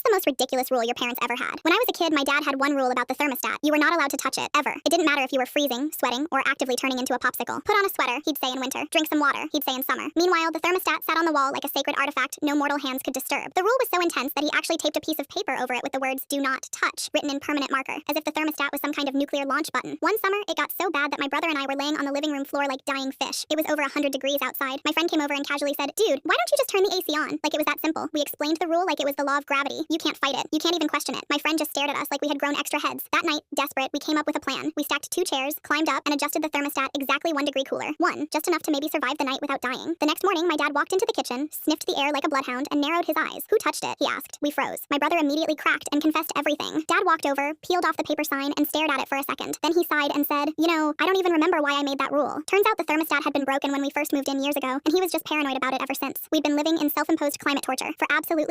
the most ridiculous rule your parents ever had? When I was a kid, my dad had one rule about the thermostat. You were not allowed to touch it, ever. It didn't matter if you were freezing, sweating, or actively turning into a popsicle. Put on a sweater, he'd say in winter. Drink some water, he'd say in summer. Meanwhile, the thermostat sat on the wall like a sacred artifact no mortal hands could disturb. The rule was so intense that he actually taped a piece of paper over it with the words, "Do not touch," written in permanent marker, as if the thermostat was some kind of nuclear launch button. One summer, it got so bad that my brother and I were laying on the living room floor like dying fish. It was over 100 degrees outside. My friend came over and casually said, "Dude, why don't you just turn the AC on?" Like it was that simple. We explained the rule like it was the law of gravity. You can't fight it. You can't even question it. My friend just stared at us like we had grown extra heads. That night, desperate, we came up with a plan. We stacked 2 chairs, climbed up, and adjusted the thermostat exactly 1 degree cooler. Just enough to maybe survive the night without dying. The next morning, my dad walked into the kitchen, sniffed the air like a bloodhound, and narrowed his eyes. "Who touched it?" he asked. We froze. My brother immediately cracked and confessed everything. Dad walked over, peeled off the paper sign, and stared at it for a second. Then he sighed and said, "You know, I don't even remember why I made that rule." Turns out the thermostat had been broken when we first moved in years ago, and he was just paranoid about it ever since. We'd been living in self-imposed climate torture for absolutely